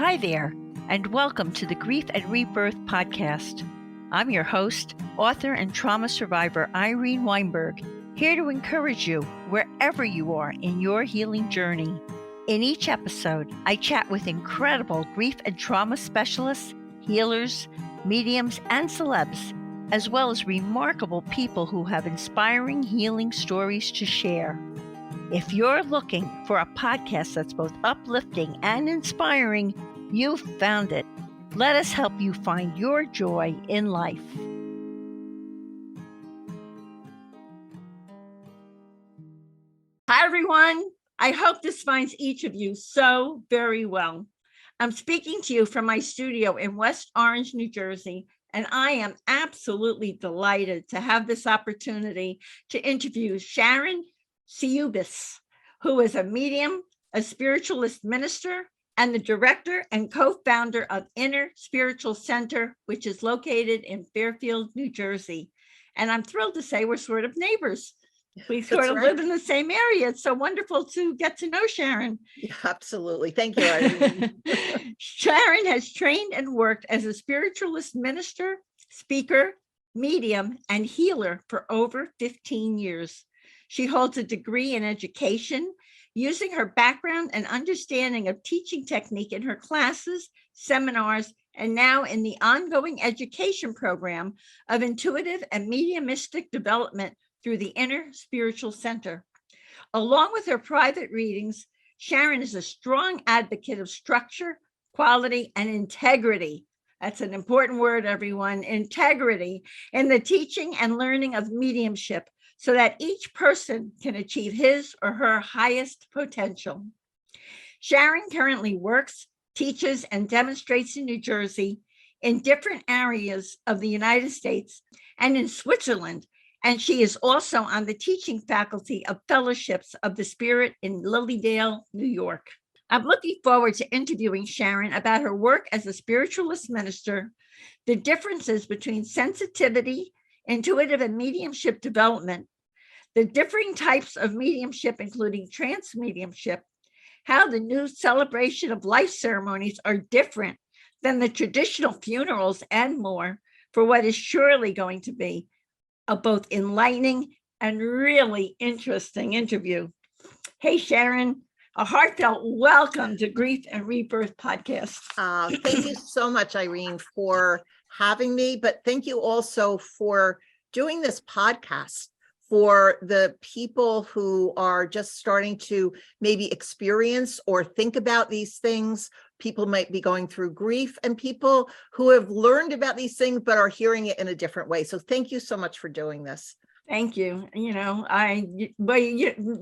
Hi there, and welcome to the Grief and Rebirth podcast. I'm your host, author and trauma survivor Irene Weinberg, here to encourage you wherever you are in your healing journey. In each episode, I chat with incredible grief and trauma specialists, healers, mediums, and celebs, as well as remarkable people who have inspiring healing stories to share. If you're looking for a podcast that's both uplifting and inspiring, you've found it. Let us help you find your joy in life. Hi, everyone. I hope this finds each of you so very well. I'm speaking to you from my studio in West Orange, New Jersey, and I am absolutely delighted to have this opportunity to interview Sharon Siubis, who is a medium, a spiritualist minister, and the director and co-founder of Inner Spiritual Center, which is located in Fairfield, New Jersey. And I'm thrilled to say we're sort of neighbors. We sort of live in the same area. It's so wonderful to get to know Sharon. Yeah, absolutely. Thank you, Irene. Sharon has trained and worked as a spiritualist minister, speaker, medium, and healer for over 15 years. She holds a degree in education, using her background and understanding of teaching technique in her classes, seminars, and now in the ongoing education program of Intuitive and Mediumistic Development through the Inner Spiritual Center. Along with her private readings, Sharon is a strong advocate of structure, quality, and integrity. That's an important word, everyone, integrity in the teaching and learning of mediumship, so that each person can achieve his or her highest potential. Sharon currently works, teaches, and demonstrates in New Jersey, in different areas of the United States, and in Switzerland. And she is also on the teaching faculty of Fellowships of the Spirit in Lilydale, New York. I'm looking forward to interviewing Sharon about her work as a spiritualist minister, the differences between sensitivity, intuitive and mediumship development, the differing types of mediumship, including trance mediumship, how the new celebration of life ceremonies are different than the traditional funerals, and more, for what is surely going to be a both enlightening and really interesting interview. Hey, Sharon, a heartfelt welcome to Grief and Rebirth podcast. Thank you so much, Irene, for having me, but thank you also for doing this podcast for the people who are just starting to maybe experience or think about these things. People might be going through grief, and people who have learned about these things but are hearing it in a different way. So thank you so much for doing this. Thank you.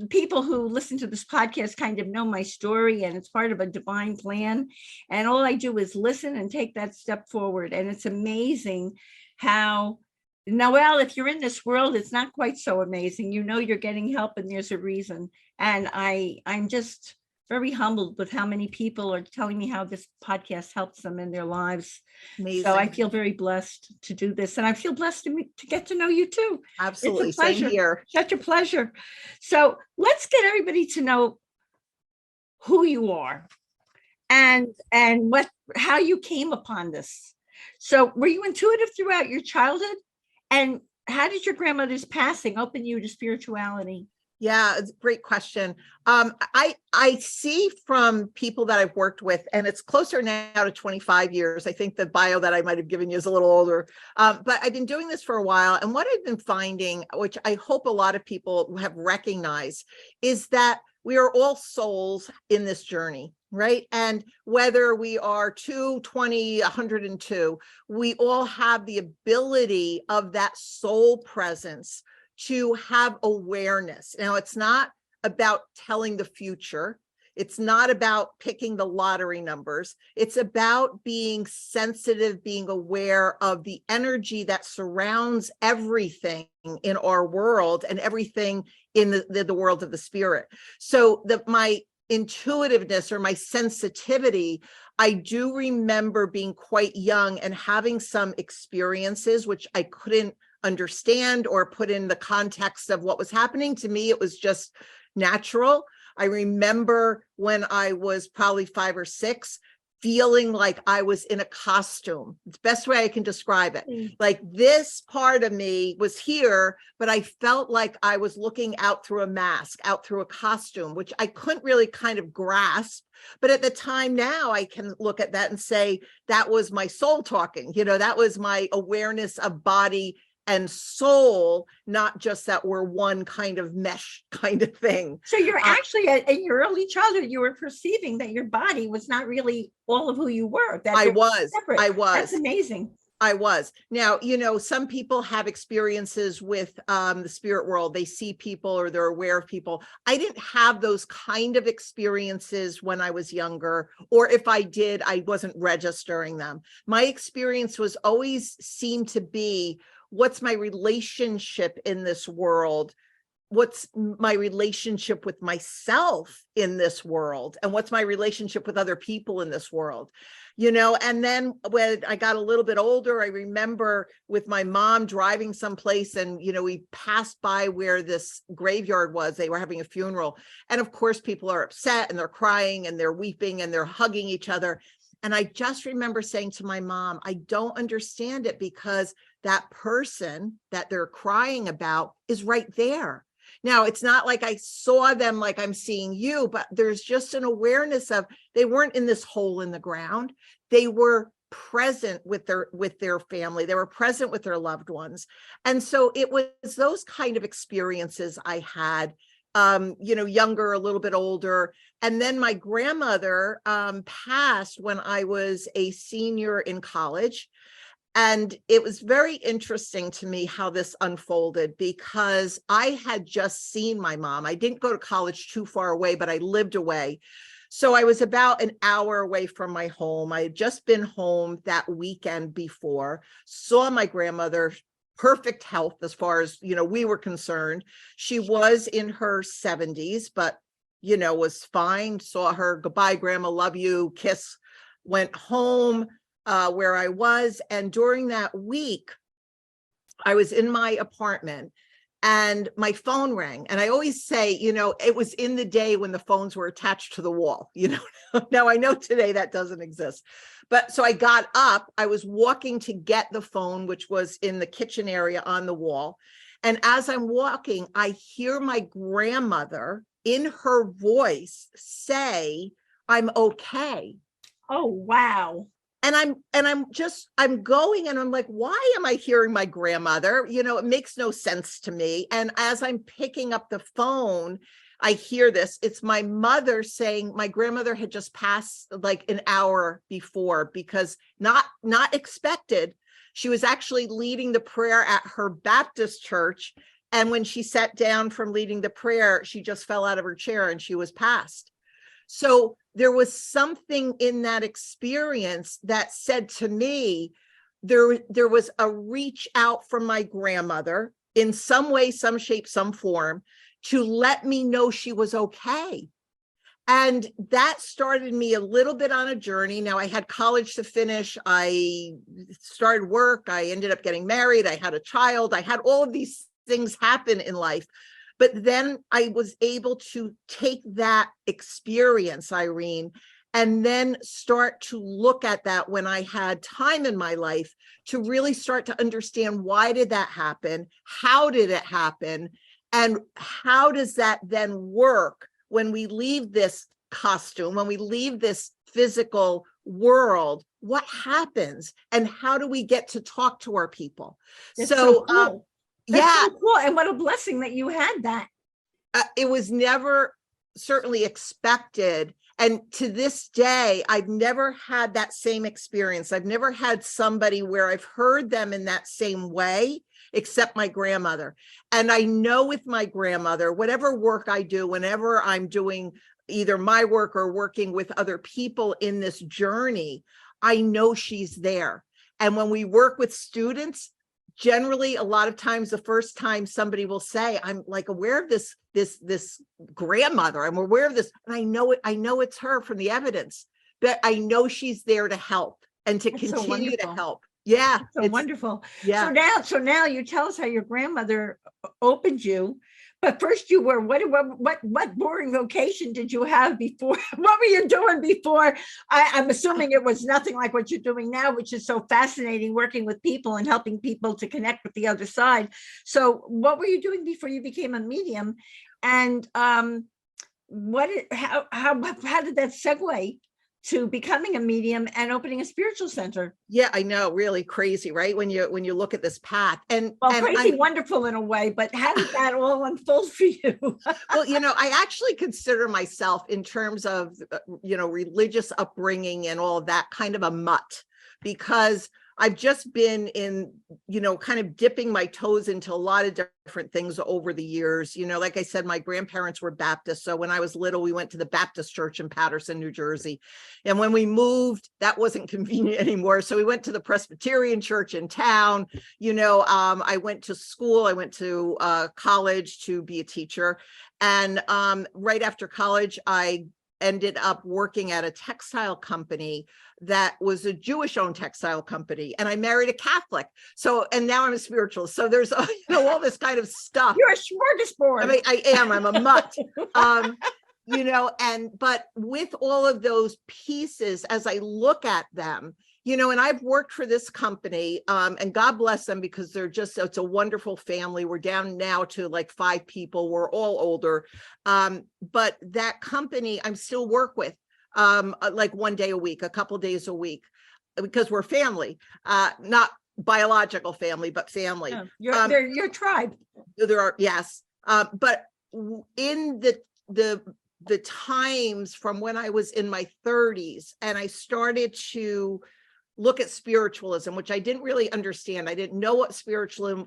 People who listen to this podcast kind of know my story, and it's part of a divine plan. And all I do is listen and take that step forward. And it's amazing how, Noelle, if you're in this world, it's not quite so amazing. You know, you're getting help and there's a reason. And I'm just very humbled with how many people are telling me how this podcast helps them in their lives. Amazing. So I feel very blessed to do this. And I feel blessed to get to know you too. Absolutely. It's a pleasure. Same here. Such a pleasure. So let's get everybody to know who you are and how you came upon this. So were you intuitive throughout your childhood? And how did your grandmother's passing open you to spirituality? Yeah, it's a great question. I see from people that I've worked with, and it's closer now to 25 years. I think the bio that I might have given you is a little older, but I've been doing this for a while. And what I've been finding, which I hope a lot of people have recognized, is that we are all souls in this journey, right? And whether we are 2, 20, 102, we all have the ability of that soul presence to have awareness. Now, it's not about telling the future. It's not about picking the lottery numbers. It's about being sensitive, being aware of the energy that surrounds everything in our world and everything in the world of the spirit. So my intuitiveness or my sensitivity, I do remember being quite young and having some experiences which I couldn't understand or put in the context of what was happening to me. It was just natural. I remember when I was probably 5 or 6, feeling like I was in a costume. It's the best way I can describe it. Mm. Like this part of me was here, but I felt like I was looking out through a mask, out through a costume, which I couldn't really kind of grasp. But at the time now, I can look at that and say, that was my soul talking. You know, that was my awareness of body and soul, not just that we're one kind of mesh kind of thing. So you're actually in your early childhood, you were perceiving that your body was not really all of who you were. That I was. That's amazing. I was. Now, you know, some people have experiences with the spirit world. They see people or they're aware of people. I didn't have those kind of experiences when I was younger, or if I did, I wasn't registering them. My experience was always seemed to be, what's my relationship in this world? What's my relationship with myself in this world? And what's my relationship with other people in this world? You know, and then when I got a little bit older, I remember with my mom driving someplace and, you know, we passed by where this graveyard was. They were having a funeral. And of course, people are upset and they're crying and they're weeping and they're hugging each other. And I just remember saying to my mom, I don't understand it, because that person that they're crying about is right there. Now, it's not like I saw them like I'm seeing you, but there's just an awareness of, they weren't in this hole in the ground. They were present with their family. They were present with their loved ones. And so it was those kind of experiences I had, you know, younger, a little bit older. And then my grandmother passed when I was a senior in college. And it was very interesting to me how this unfolded, because I had just seen my mom. I didn't go to college too far away, but I lived away. So I was about an hour away from my home. I had just been home that weekend before, saw my grandmother, perfect health as far as, you know, we were concerned. She was in her 70s, but, you know, was fine. Saw her, goodbye, grandma, love you, kiss, went home. Where I was. And during that week, I was in my apartment and my phone rang. And I always say, you know, it was in the day when the phones were attached to the wall, you know. Now I know today that doesn't exist. But so I got up, I was walking to get the phone, which was in the kitchen area on the wall. And as I'm walking, I hear my grandmother in her voice say, I'm okay. Oh, wow. And I'm going and I'm like, why am I hearing my grandmother? You know, it makes no sense to me. And as I'm picking up the phone, I hear this. It's my mother saying my grandmother had just passed like an hour before, because not expected. She was actually leading the prayer at her Baptist church. And when she sat down from leading the prayer, she just fell out of her chair and she was passed. So there was something in that experience that said to me, there was a reach out from my grandmother in some way, some shape, some form, to let me know she was okay. And that started me a little bit on a journey. Now I had college to finish. I started work. I ended up getting married. I had a child. I had all of these things happen in life. But then I was able to take that experience, Irene, and then start to look at that when I had time in my life to really start to understand, why did that happen? How did it happen? And how does that then work when we leave this costume, when we leave this physical world? What happens? And how do we get to talk to our people? That's so cool. Yeah. So cool. And what a blessing that you had that. It was never certainly expected. And to this day, I've never had that same experience. I've never had somebody where I've heard them in that same way, except my grandmother. And I know with my grandmother, whatever work I do, whenever I'm doing either my work or working with other people in this journey, I know she's there. And when we work with students, generally, a lot of times, the first time somebody will say, I'm like aware of this grandmother, I'm aware of this, and I know it's her from the evidence, but I know she's there to help and to continue to help. Yeah. So wonderful. Yeah. So now you tell us how your grandmother opened you, But first you were, what boring vocation did you have before? What were you doing before? I'm assuming it was nothing like what you're doing now, which is so fascinating, working with people and helping people to connect with the other side. So what were you doing before you became a medium? And how did that segue to becoming a medium and opening a spiritual center? Yeah, I know, really crazy, right? When you look at this path, and Well, and crazy, wonderful in a way, but how did that all unfold for you? well, I actually consider myself, in terms of religious upbringing and all of that, kind of a mutt, because I've just been in, kind of dipping my toes into a lot of different things over the years. Like I said, my grandparents were Baptist. So when I was little, we went to the Baptist church in Paterson, New Jersey. And when we moved, that wasn't convenient anymore. So we went to the Presbyterian church in town. I went to school. I went to college to be a teacher. And right after college, I ended up working at a textile company that was a Jewish-owned textile company, and I married a Catholic. So, and now I'm a spiritualist. So there's, all this kind of stuff. You're a smorgasbord. I mean, I am. I'm a mutt. But with all of those pieces, as I look at them, and I've worked for this company, and God bless them, because it's a wonderful family. We're down now to like 5 people. We're all older. But that company I still work with, like one day a week, a couple days a week, because we're family, not biological family, but family. Yeah, they're your tribe. There are, yes. But in the times from when I was in my 30s, and I started to look at spiritualism, which I didn't really understand. I didn't know what spiritualism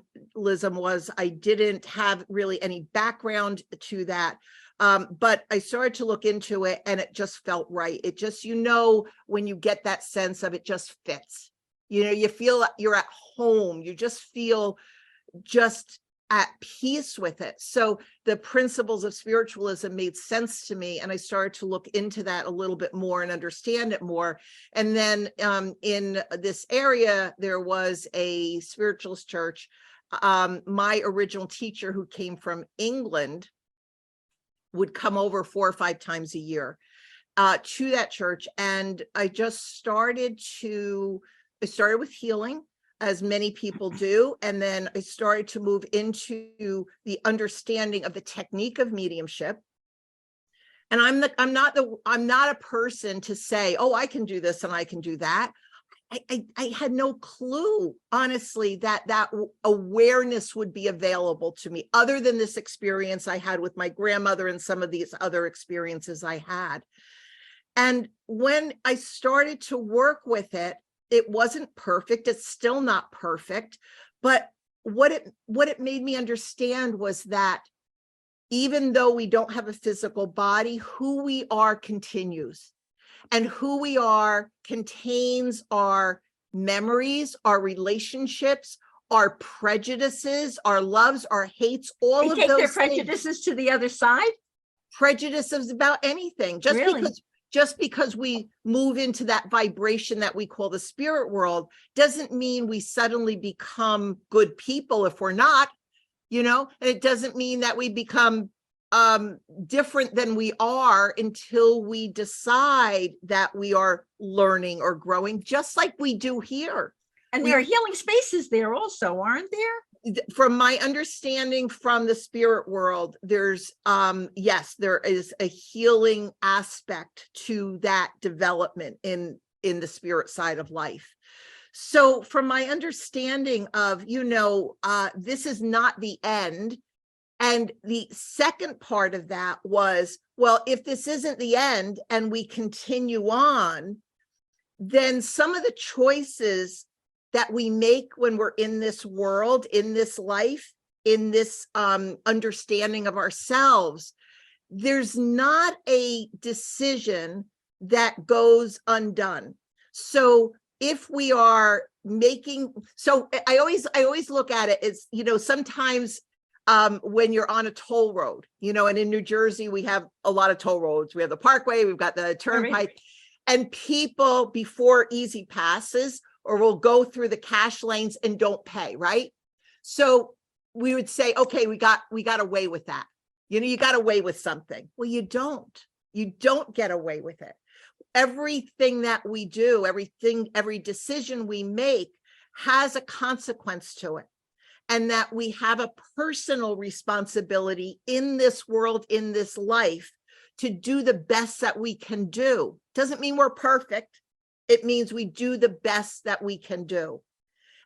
was. I didn't have really any background to that. But I started to look into it, and it just felt right. It just, when you get that sense of it just fits, you feel you're at home. You just feel just at peace with it. So the principles of spiritualism made sense to me, and I started to look into that a little bit more and understand it more. And then in this area, there was a spiritualist church. My original teacher, who came from England, would come over 4 or 5 times a year to that church. And I just started with healing, as many people do. And then I started to move into the understanding of the technique of mediumship. And I'm not a person to say, oh, I can do this and I can do that. I had no clue, honestly, that awareness would be available to me, other than this experience I had with my grandmother and some of these other experiences I had. And when I started to work with it, it wasn't perfect. It's still not perfect. But what it made me understand was that even though we don't have a physical body, who we are continues. And who we are contains our memories, our relationships, our prejudices, our loves, our hates, all of those their prejudices to the other side? Prejudices about anything. Just because we move into that vibration that we call the spirit world doesn't mean we suddenly become good people if we're not, and it doesn't mean that we become different than we are until we decide that we are learning or growing, just like we do here. And there are healing spaces there also, aren't there? From my understanding from the spirit world, there's yes, there is a healing aspect to that development in the spirit side of life. So from my understanding of, this is not the end. And the second part of that was, well, if this isn't the end and we continue on, then some of the choices that we make when we're in this world, in this life, in this understanding of ourselves, there's not a decision that goes undone. So if we are making, so I always look at it as, sometimes when you're on a toll road, and in New Jersey, we have a lot of toll roads. We have the Parkway, we've got the Turnpike, and people before easy passes or will go through the cash lanes and don't pay, right? So we would say, okay, we got away with that. You got away with something. Well, you don't get away with it. Everything that we do, every decision we make has a consequence to it. And that we have a personal responsibility in this world, in this life, to do the best that we can do. Doesn't mean we're perfect. It means we do the best that we can do.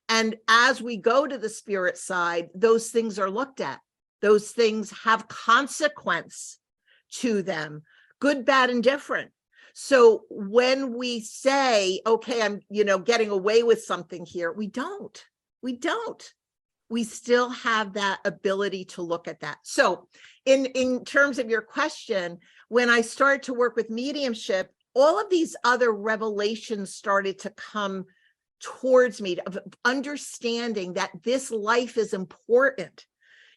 And as we go to the spirit side, those things are looked at. Those things have consequence to them, good, bad, and different. So when we say, okay, I'm, getting away with something here, we don't. We still have that ability to look at that. So in terms of your question, when I started to work with mediumship, all of these other revelations started to come towards me, of understanding that this life is important.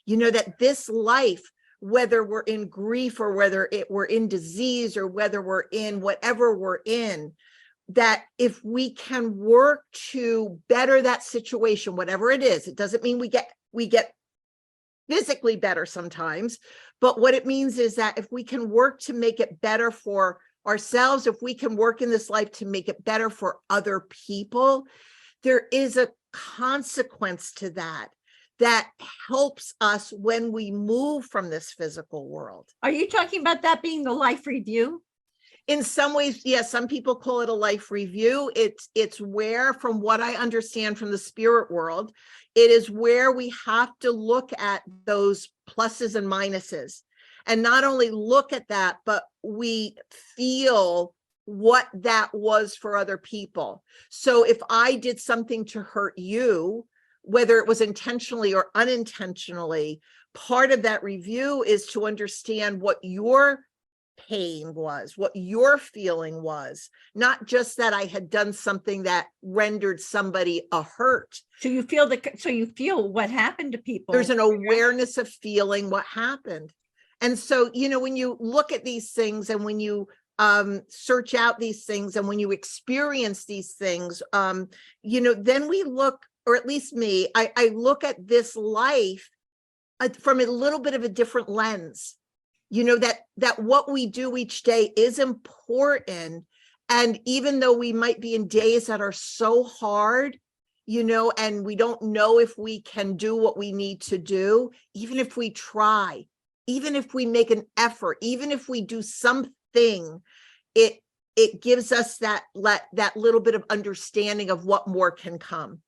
That this life, whether we're in grief or whether we're in disease or whether we're in whatever we're in, that if we can work to better that situation, whatever it is, it doesn't mean we get physically better sometimes, but what it means is that if we can work to make it better for ourselves, if we can work in this life to make it better for other people, there is a consequence to that helps us when we move from this physical world. Are you talking about that being the life review? In some ways, yes, some people call it a life review. It's where, from what I understand from the spirit world, it is where we have to look at those pluses and minuses. And not only look at that, but we feel what that was for other people. So if I did something to hurt you, whether it was intentionally or unintentionally, part of that review is to understand what your pain was, what your feeling was, not just that I had done something that rendered somebody a hurt. So you feel what happened to people. There's an awareness of feeling what happened. And so, when you look at these things and when you search out these things and when you experience these things, then we look, or at least me, I look at this life from a little bit of a different lens. That what we do each day is important. And even though we might be in days that are so hard, and we don't know if we can do what we need to do, even if we try, even if we make an effort, even if we do something, it gives us that little bit of understanding of what more can come.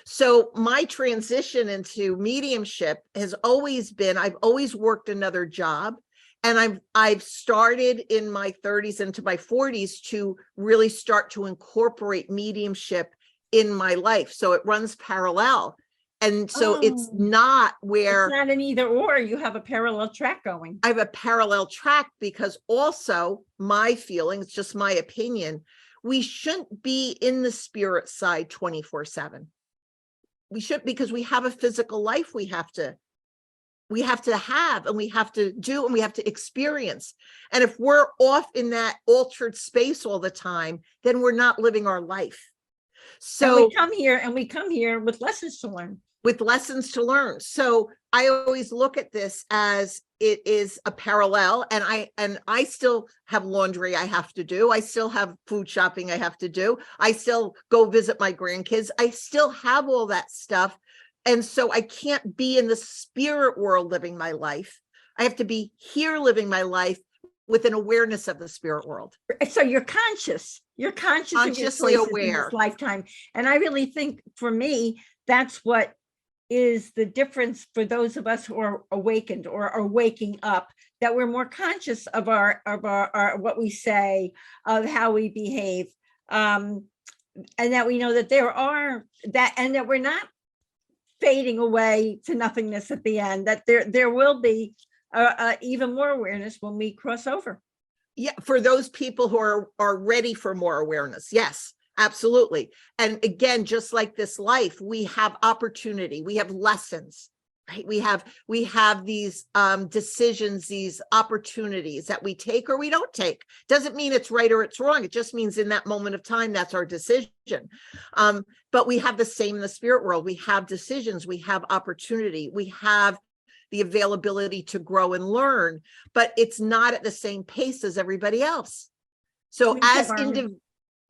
So my transition into mediumship has always been, I've always worked another job, and I've started in my 30s into my 40s to really start to incorporate mediumship in my life. So it runs parallel. And so it's not where it's not an either or, you have a parallel track going. I have a parallel track, because also my feelings, just my opinion, we shouldn't be in the spirit side 24/7. We should, because we have a physical life we have to have, and we have to do, and we have to experience. And if we're off in that altered space all the time, then we're not living our life. So and we come here with lessons to learn. So I always look at this as it is a parallel, and I still have laundry I have to do. I still have food shopping I have to do. I still go visit my grandkids. I still have all that stuff. And so I can't be in the spirit world living my life. I have to be here living my life with an awareness of the spirit world. So you're conscious. You're consciously aware in this lifetime. And I really think, for me, that's what is the difference for those of us who are awakened or are waking up, that we're more conscious of our what we say, of how we behave, and that we know that there are that, and that we're not fading away to nothingness at the end, that there will be even more awareness when we cross over. Yeah, for those people who are ready for more awareness. Yes, absolutely. And again, just like this life, we have opportunity, we have lessons. right? We have these decisions, these opportunities that we take or we don't take. Doesn't mean it's right or it's wrong. It just means in that moment of time, that's our decision. But we have the same in the spirit world. We have decisions, we have opportunity, we have the availability to grow and learn, but it's not at the same pace as everybody else. So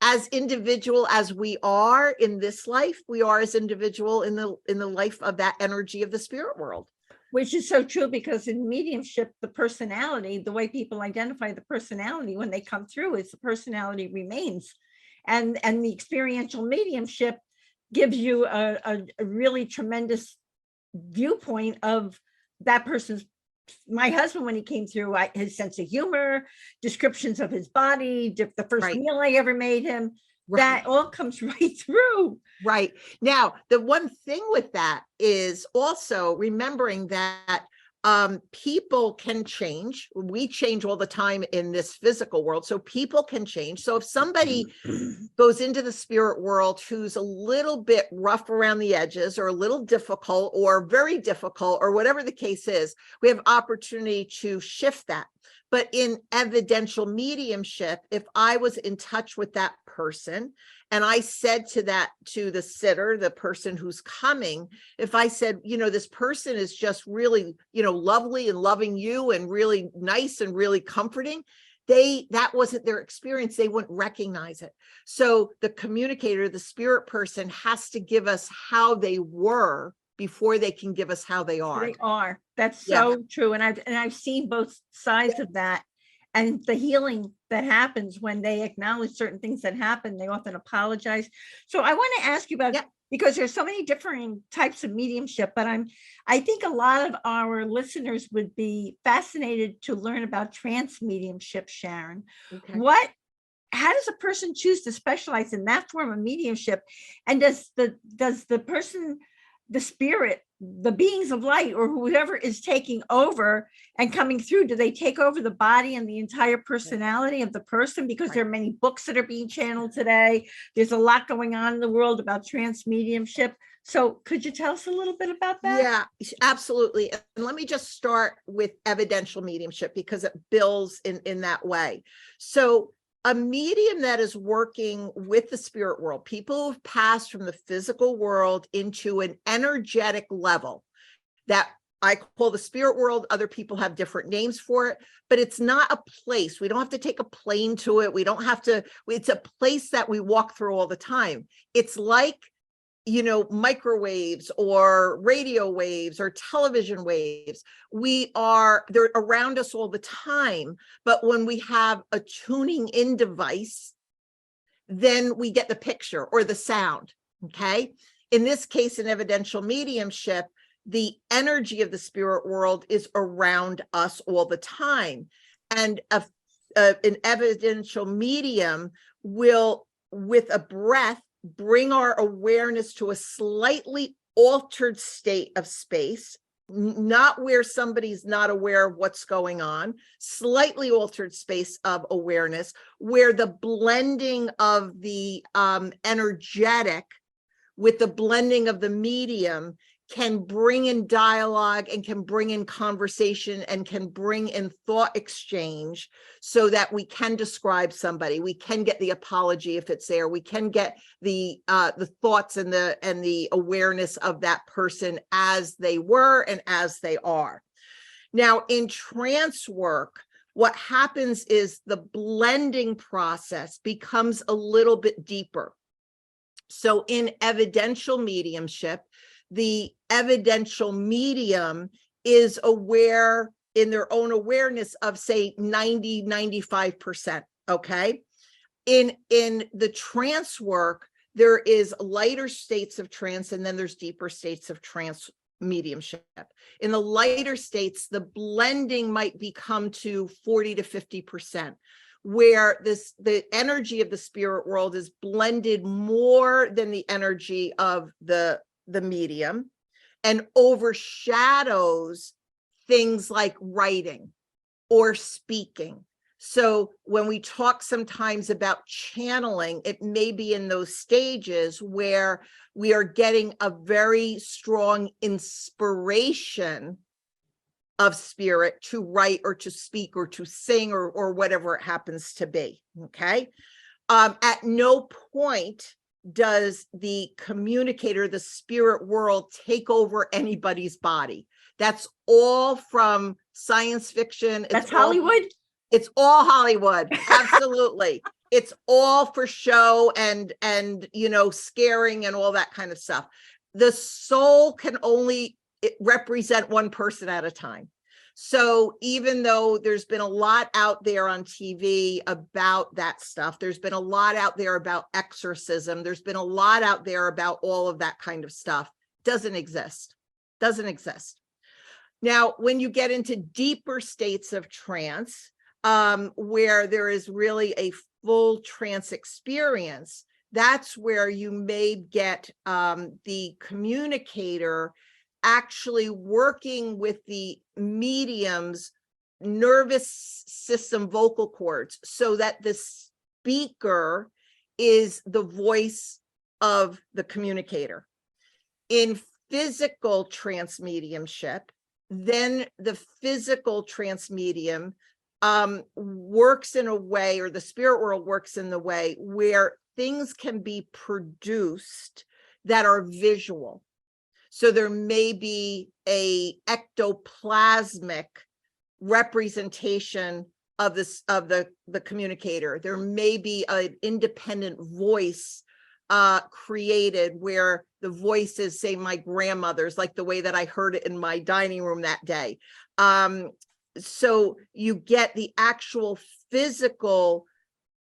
as individual as we are in this life, we are as individual in the life of that energy of the spirit world. Which is so true, because in mediumship, the personality, the way people identify the personality when they come through, is the personality remains. And the experiential mediumship gives you a really tremendous viewpoint of that person's. My husband, when he came through, his sense of humor, descriptions of his body, the first Right. meal I ever made him, Right. that all comes right through. Right. Now, the one thing with that is also remembering that people can change. We change all the time in this physical world, so people can change. So if somebody goes into the spirit world who's a little bit rough around the edges, or a little difficult, or very difficult, or whatever the case is, we have opportunity to shift that. But in evidential mediumship, if I was in touch with that person and I said to the sitter, the person who's coming, if I said, this person is just really, lovely and loving you and really nice and really comforting, that wasn't their experience. They wouldn't recognize it. So the communicator, the spirit person, has to give us how they were before they can give us how they are. They are. That's so true. And I've seen both sides of that, and the healing that happens when they acknowledge certain things that happen. They often apologize. So I want to ask you about, because there's so many different types of mediumship, but I think a lot of our listeners would be fascinated to learn about trance mediumship, Sharon. Okay. How does a person choose to specialize in that form of mediumship? And does the person, the spirit, the beings of light, or whoever is taking over and coming through, do they take over the body and the entire personality of the person? Because there are many books that are being channeled today. There's a lot going on in the world about trance mediumship. So could you tell us a little bit about that? Yeah, absolutely. And let me just start with evidential mediumship, because it builds in that way. So a medium that is working with the spirit world, people who've passed from the physical world into an energetic level that I call the spirit world. Other people have different names for it, but it's not a place. We don't have to take a plane to it. We don't have to, it's a place that we walk through all the time. It's like, microwaves or radio waves or television waves. They're around us all the time. But when we have a tuning in device, then we get the picture or the sound. Okay. In this case, in evidential mediumship, the energy of the spirit world is around us all the time. And an evidential medium will, with a breath, bring our awareness to a slightly altered state of space, not where somebody's not aware of what's going on, slightly altered space of awareness, where the blending of the energetic with the blending of the medium can bring in dialogue and can bring in conversation and can bring in thought exchange, so that we can describe somebody. We can get the apology if it's there. We can get the thoughts and the awareness of that person as they were and as they are. Now, in trance work, what happens is the blending process becomes a little bit deeper. So in evidential mediumship, the evidential medium is aware in their own awareness of, say, 95%. Okay. In the trance work, there is lighter states of trance, and then there's deeper states of trance mediumship. In the lighter states, the blending might become to 40 to 50%. Where the energy of the spirit world is blended more than the energy of the medium, and overshadows things like writing or speaking. So when we talk sometimes about channeling, it may be in those stages where we are getting a very strong inspiration of spirit to write or to speak or to sing or whatever it happens to be. Okay. At no point does the communicator, the spirit world, take over anybody's body. That's all from science fiction. That's Hollywood. It's all Hollywood. Absolutely. It's all for show and scaring and all that kind of stuff. The soul can only represent one person at a time. So even though there's been a lot out there on TV about that stuff, there's been a lot out there about exorcism, there's been a lot out there about all of that kind of stuff, doesn't exist. Now, when you get into deeper states of trance, where there is really a full trance experience, that's where you may get the communicator actually working with the medium's nervous system vocal cords, so that the speaker is the voice of the communicator. In physical trance mediumship, then the physical trance medium works in a way, or the spirit world works in the way where things can be produced that are visual. So there may be a ectoplasmic representation of this, of the communicator. There may be an independent voice created where the voice is, say, my grandmother's, like the way that I heard it in my dining room that day. So you get the actual physical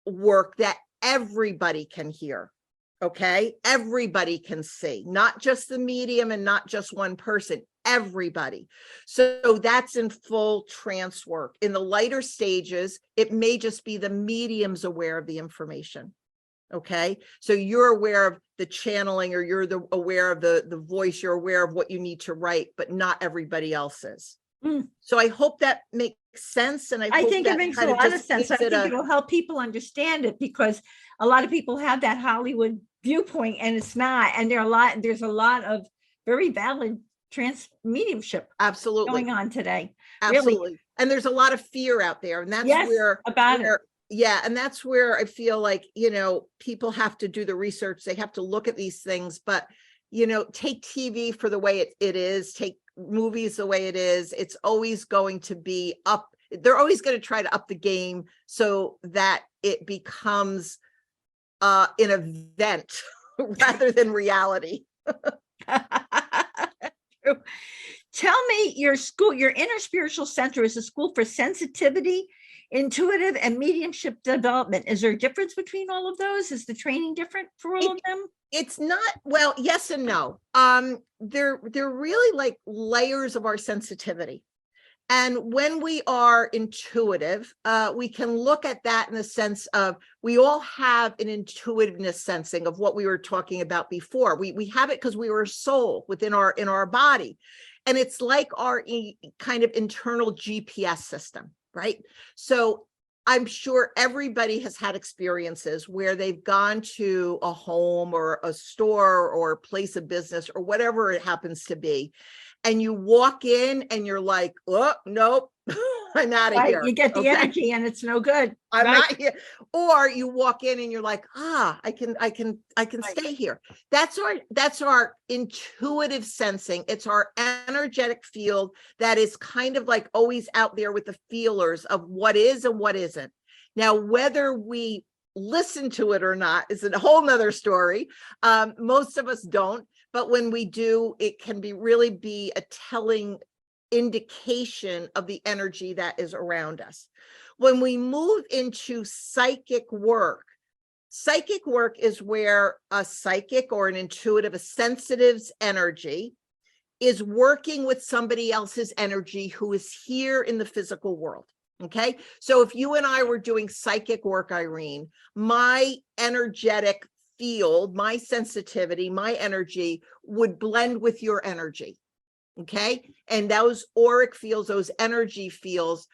work that everybody can hear. Okay, everybody can see, not just the medium and not just one person, everybody. So that's in full trance work. In the lighter stages, it may just be the medium's aware of the information. Okay, so you're aware of the channeling, or you're aware of the voice, you're aware of what you need to write, but not everybody else is. So I hope that makes sense. And I think it makes a lot of sense. I think it'll help people understand it, because a lot of people have that Hollywood viewpoint and it's not. And there's a lot of very valid trance mediumship going on today. Absolutely. Really. And there's a lot of fear out there. And that's yeah. And that's where I feel like, people have to do the research. They have to look at these things, but, take TV for the way it is, take movies the way it is. It's always going to be up. They're always going to try to up the game so that it becomes an event rather than reality. Tell me, your inner spiritual center is a school for sensitivity, intuitive, and mediumship development. Is there a difference between all of those? Is the training different for all of them? It's not, well, yes and no. They're really like layers of our sensitivity. And when we are intuitive, we can look at that in the sense of, we all have an intuitiveness sensing of what we were talking about before. We have it because we were a soul within our body. And it's like our kind of internal GPS system, right? So I'm sure everybody has had experiences where they've gone to a home or a store or a place of business or whatever it happens to be. And you walk in and you're like, oh, nope, I'm out of here. You get the energy and it's no good. I'm not here. Or you walk in and you're like, I can stay here. That's our intuitive sensing. It's our energetic field that is kind of like always out there with the feelers of what is and what isn't. Now, whether we listen to it or not is a whole nother story. Most of us don't. But when we do, it can really be a telling indication of the energy that is around us. When we move into psychic work is where a psychic or an intuitive, a sensitive's energy is working with somebody else's energy who is here in the physical world. Okay. So if you and I were doing psychic work, Irene, my energetic field, my sensitivity, my energy would blend with your energy. Okay. And those auric fields, those energy fields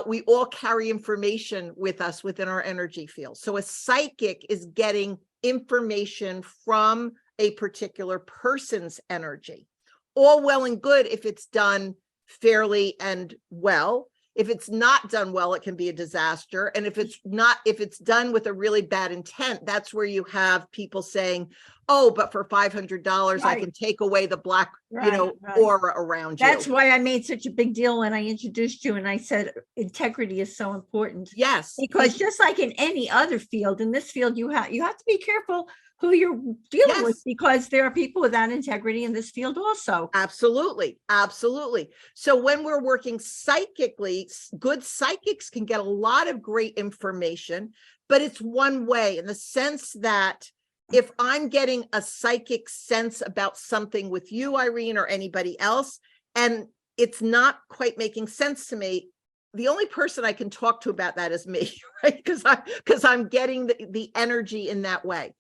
we all carry information with us within our energy field. So a psychic is getting information from a particular person's energy. All well and good if it's done fairly and well. If it's not done well, it can be a disaster. And if it's done with a really bad intent, that's where you have people saying, oh, but for $500, I can take away the black, aura around you. That's why I made such a big deal when I introduced you and I said integrity is so important. Yes. Because just like in any other field, in this field, you have to be careful who you're dealing with, because there are people without integrity in this field also. Absolutely. Absolutely. So when we're working psychically, good psychics can get a lot of great information, but it's one way, in the sense that if I'm getting a psychic sense about something with you, Irene, or anybody else, and it's not quite making sense to me, the only person I can talk to about that is me, right? Because I'm getting the energy in that way.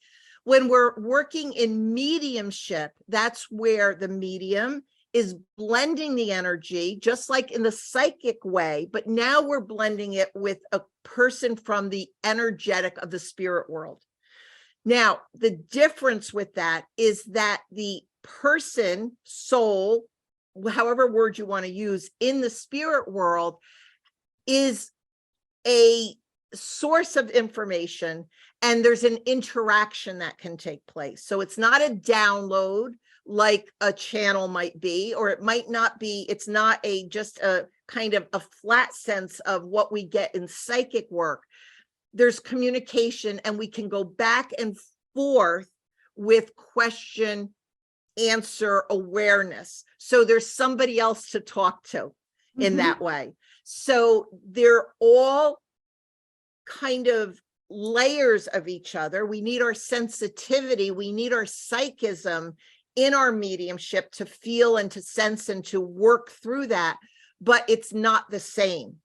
When we're working in mediumship, that's where the medium is blending the energy, just like in the psychic way, but now we're blending it with a person from the energetic of the spirit world. Now, the difference with that is that the person, soul, however word you want to use, in the spirit world is a source of information, and there's an interaction that can take place. So it's not a download like a channel might be, or it might not be, it's not just a kind of a flat sense of what we get in psychic work. There's communication, and we can go back and forth with question, answer, awareness. So there's somebody else to talk to in that way. So they're all kind of layers of each other. We need our sensitivity, we need our psychism in our mediumship to feel and to sense and to work through that, but it's not the same.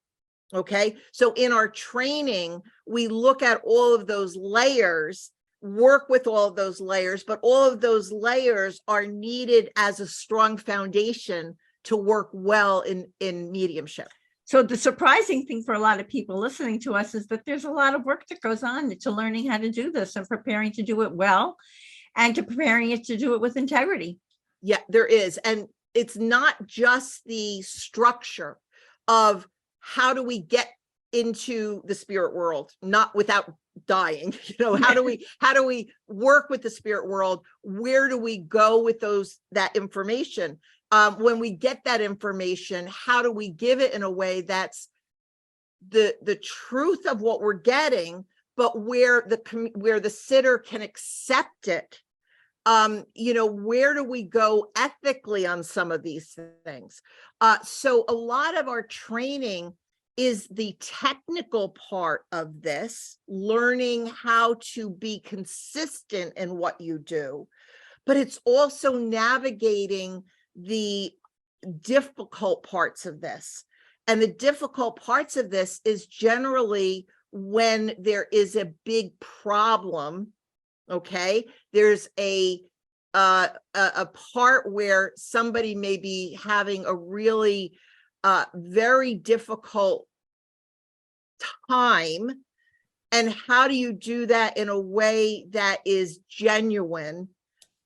Okay, so in our training, we look at all of those layers, work with all of those layers, but all of those layers are needed as a strong foundation to work well in mediumship. So the surprising thing for a lot of people listening to us is that there's a lot of work that goes on to learning how to do this and preparing to do it well, and to preparing it to do it with integrity. Yeah, there is. And it's not just the structure of how do we get into the spirit world, not without dying, how do we work with the spirit world? Where do we go with that information? When we get that information, how do we give it in a way that's the truth of what we're getting, but where the sitter can accept it? Where do we go ethically on some of these things? So a lot of our training is the technical part of this, learning how to be consistent in what you do, but it's also navigating the difficult parts of this. And the difficult parts of this is generally when there is a big problem. Okay, there's a part where somebody may be having a really very difficult time, and how do you do that in a way that is genuine,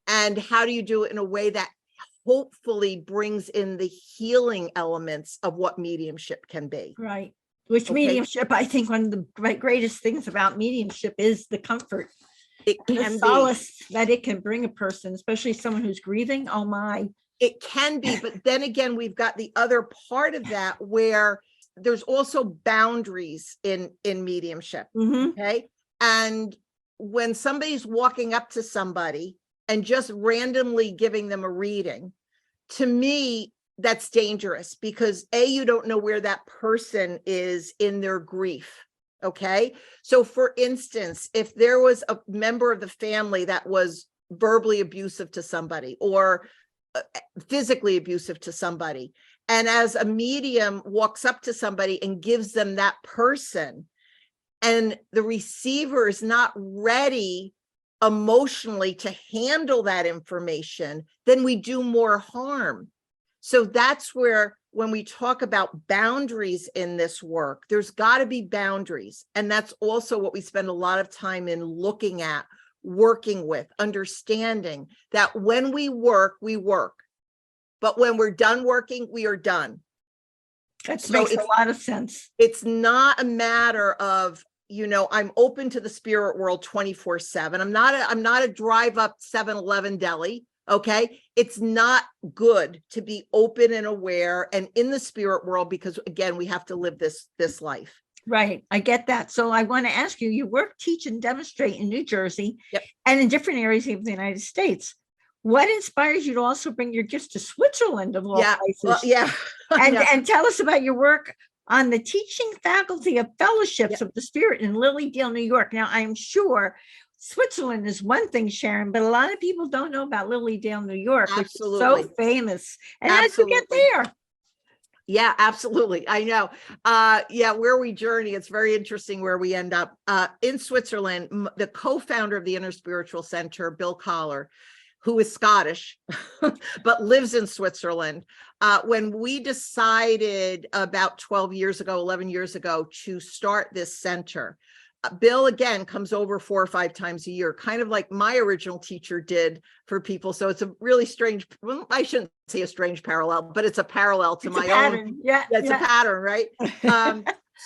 and how do you do it in a way that hopefully brings in the healing elements of what mediumship can be? Right. Which mediumship, I think one of the greatest things about mediumship is the comfort. It and can the solace that it can bring a person, especially someone who's grieving. Oh my. It can be, but then again, we've got the other part of that where there's also boundaries in mediumship. Okay. And when somebody's walking up to somebody and just randomly giving them a reading, to me, that's dangerous, because you don't know where that person is in their grief. Okay. So for instance, if there was a member of the family that was verbally abusive to somebody or physically abusive to somebody, and as a medium walks up to somebody and gives them that person, and the receiver is not ready emotionally to handle that information, then we do more harm. So that's where when we talk about boundaries in this work, there's got to be boundaries. And that's also what we spend a lot of time in looking at, working with, understanding that when we work, but when we're done working, we are done. That makes a lot of sense. It's not a matter of, I'm open to the spirit world 24/7. I'm not a drive up 7-Eleven deli. Okay. It's not good to be open and aware and in the spirit world, because again, we have to live this life. Right. I get that. So I want to ask you, you work, teach, and demonstrate in New Jersey. Yep. And in different areas of the United States. What inspires you to also bring your gifts to Switzerland of all places? Well, yeah. And tell us about your work on the teaching faculty of fellowships of the spirit in Lilydale, New York. Now, I'm sure Switzerland is one thing, Sharon, but a lot of people don't know about Lilydale, New York, Absolutely. which is so famous. And how did you get there? Yeah, absolutely. I know. Where we journey, it's very interesting where we end up. In Switzerland, the co-founder of the Inner Spiritual Center, Bill Collar, who is Scottish, but lives in Switzerland. When we decided about 11 years ago, to start this center, Bill, again, comes over 4 or 5 times a year, kind of like my original teacher did for people. So it's a really strange, well, I shouldn't say a strange parallel, but it's a parallel to my own. Yeah, it's a pattern, right?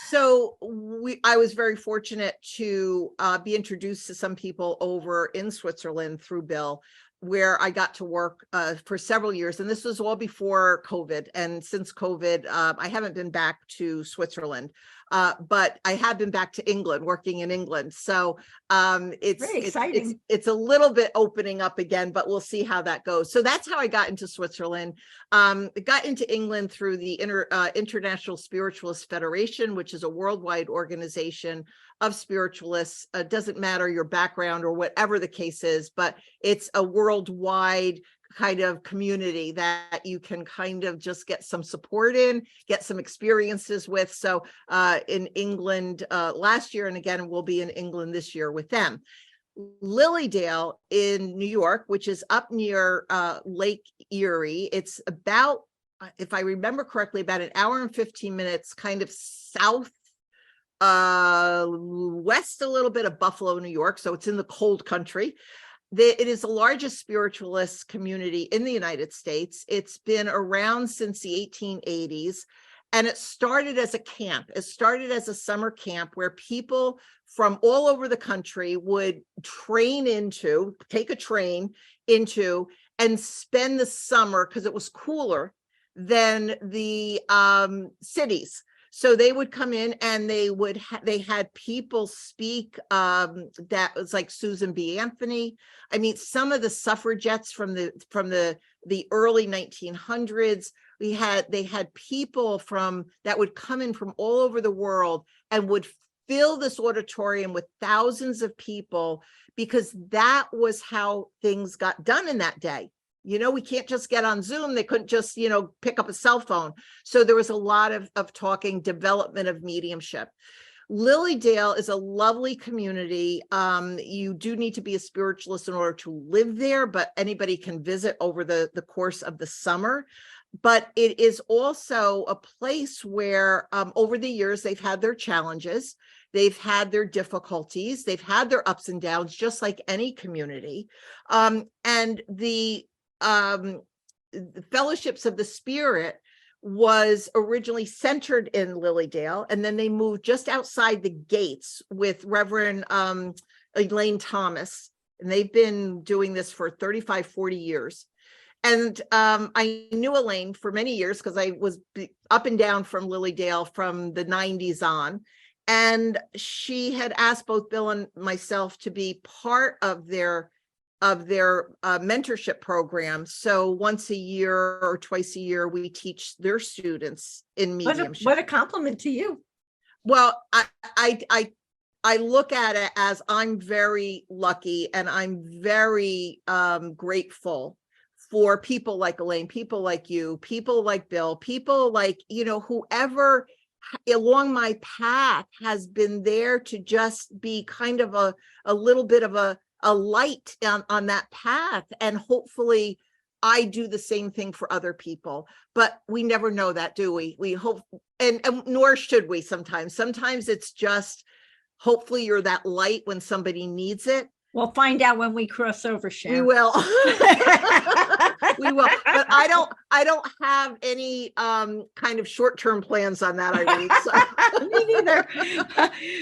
So I was very fortunate to be introduced to some people over in Switzerland through Bill, where I got to work for several years. And this was all before COVID. And since COVID, I haven't been back to Switzerland, but I have been back to England, working in England. So it's a little bit opening up again, but we'll see how that goes. So that's how I got into Switzerland. I got into England through the International Spiritualist Federation, which is a worldwide organization of spiritualists. Doesn't matter your background or whatever the case is, but it's a worldwide kind of community that you can kind of just get some support in, get some experiences with. So in England last year, and again, we'll be in England this year with them. Lilydale in New York, which is up near Lake Erie. It's about, if I remember correctly, about an hour and 15 minutes kind of south west a little bit of Buffalo, New York. So it's in the cold country. It is the largest spiritualist community in the United States. It's been around since the 1880s, and it started as a camp. It started as a summer camp where people from all over the country would take a train into, and spend the summer, because it was cooler than the cities. So they would come in and they had people speak that was like Susan B. Anthony. I mean, some of the suffragettes from the early 1900s. They had people that would come in from all over the world and would fill this auditorium with thousands of people, because that was how things got done in that day. We can't just get on Zoom. They couldn't just, pick up a cell phone. So there was a lot of talking, development of mediumship. Lilydale is a lovely community. You do need to be a spiritualist in order to live there, but anybody can visit over the course of the summer. But it is also a place where over the years, they've had their challenges. They've had their difficulties. They've had their ups and downs, just like any community. And the Fellowships of the Spirit was originally centered in Lilydale, and then they moved just outside the gates with Reverend Elaine Thomas, and they've been doing this for 35, 40 years. And I knew Elaine for many years because I was up and down from Lilydale from the 90s on, and she had asked both Bill and myself to be part of their mentorship program. So once a year or twice a year, we teach their students in mediumship. What a compliment to you. Well, I look at it as I'm very lucky, and I'm very grateful for people like Elaine, people like you, people like Bill, people like, whoever along my path has been there to just be kind of a little bit of a light on that path, and hopefully I do the same thing for other people, but we never know that, do we? We hope, and nor should we sometimes. Sometimes it's just, hopefully you're that light when somebody needs it. We'll find out when we cross over, Sharon. We will. We will. But I don't have any kind of short-term plans on that, Irene. So. Me neither.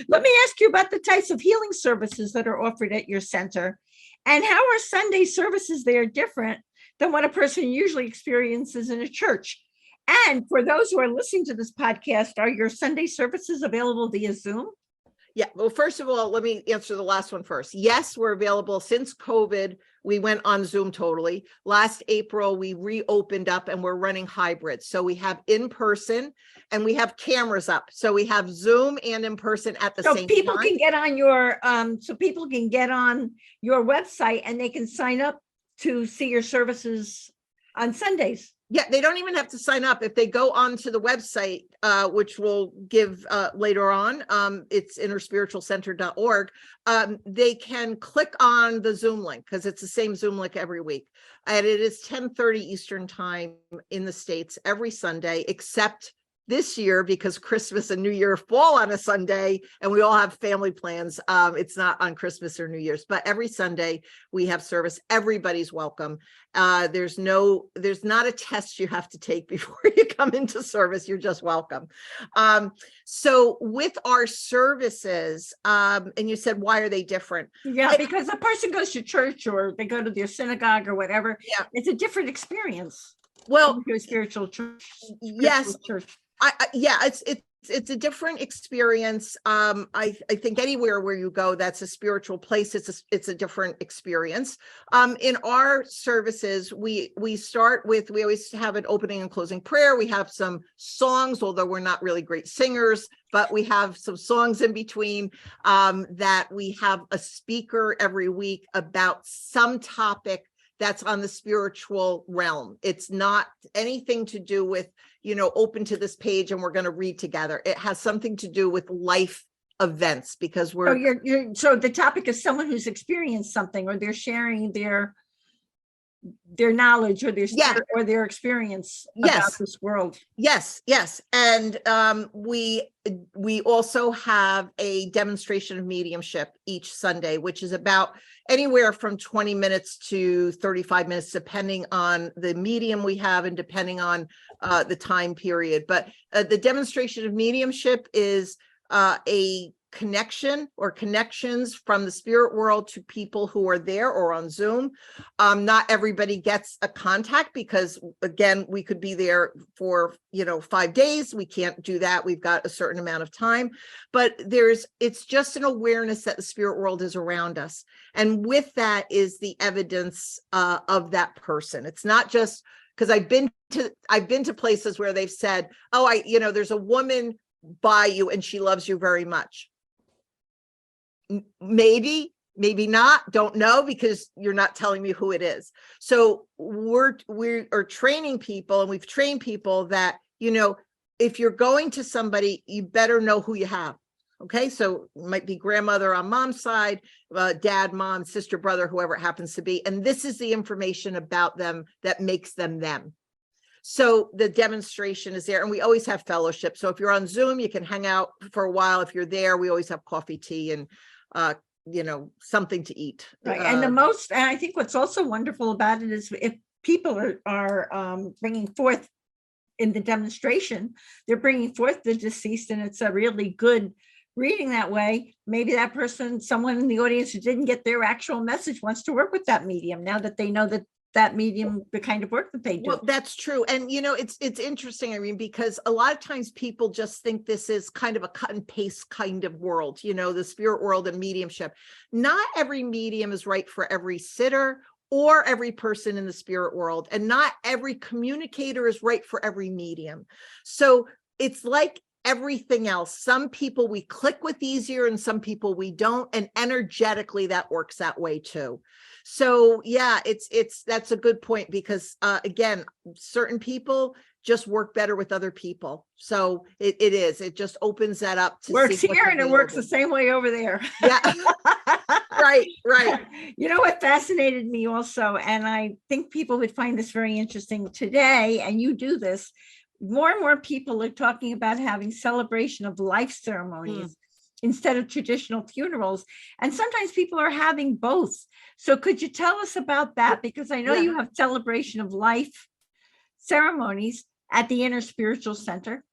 Let me ask you about the types of healing services that are offered at your center, and how are Sunday services there different than what a person usually experiences in a church? And for those who are listening to this podcast, are your Sunday services available via Zoom? Yeah, well, first of all, let me answer the last one first. Yes, we're available. Since COVID, we went on Zoom totally. Last April, we reopened up and we're running hybrid. So we have in person and we have cameras up. So we have Zoom and in person at the same time. People can get on your website and they can sign up to see your services on Sundays. Yeah, they don't even have to sign up. If they go onto the website, which we'll give later on, it's innerspiritualcenter.org, they can click on the Zoom link because it's the same Zoom link every week. And it is 10:30 Eastern time in the States every Sunday, except this year because Christmas and New Year fall on a Sunday and we all have family plans. It's not on Christmas or New Year's, but every Sunday we have service. Everybody's welcome. There's not a test you have to take before you come into service. You're just welcome. So with our services, and you said, why are they different? Yeah, because a person goes to church or they go to their synagogue or whatever. Yeah, it's a different experience. Well, to a spiritual church. Yes. Church. It's a different experience. I think anywhere where you go, that's a spiritual place. It's a different experience. In our services, we always have an opening and closing prayer. We have some songs, although we're not really great singers, but we have some songs in between, that we have a speaker every week about some topic that's on the spiritual realm. It's not anything to do with, open to this page and we're going to read together. It has something to do with life events because so the topic is someone who's experienced something or they're sharing their knowledge or their experience about this world. Yes. And we also have a demonstration of mediumship each Sunday, which is about anywhere from 20 minutes to 35 minutes, depending on the medium we have and depending on the time period. But the demonstration of mediumship is a connection or connections from the spirit world to people who are there or on Zoom. Not everybody gets a contact because, again, we could be there for 5 days. We can't do that. We've got a certain amount of time, but it's just an awareness that the spirit world is around us, and with that is the evidence of that person. It's not just because I've been to places where they've said, "Oh, there's a woman by you and she loves you very much." Maybe not, don't know, because you're not telling me who it is. So we are training people, and we've trained people that, if you're going to somebody, you better know who you have. Okay. So it might be grandmother on mom's side, dad, mom, sister, brother, whoever it happens to be. And this is the information about them that makes them them. So the demonstration is there, and we always have fellowship. So if you're on Zoom, you can hang out for a while. If you're there, we always have coffee, tea, and something to eat. Right. And I think what's also wonderful about it is if people are bringing forth in the demonstration, they're bringing forth the deceased, and it's a really good reading that way. Maybe that person, someone in the audience who didn't get their actual message, wants to work with that medium now that they know that medium, the kind of work that they do. Well, that's true. And, it's interesting, Irene, because a lot of times people just think this is kind of a cut and paste kind of world, the spirit world and mediumship. Not every medium is right for every sitter or every person in the spirit world. And not every communicator is right for every medium. So it's like everything else. Some people we click with easier and some people we don't. And energetically that works that way too. So yeah, that's a good point because again, certain people just work better with other people. So it just opens that up to works here and it works the same way over there. Yeah. Right. You know what fascinated me also, and I think people would find this very interesting today, and you do this, more and more people are talking about having celebration of life ceremonies instead of traditional funerals. And sometimes people are having both. So could you tell us about that? Because I know you have celebration of life ceremonies at the Inner Spiritual Center.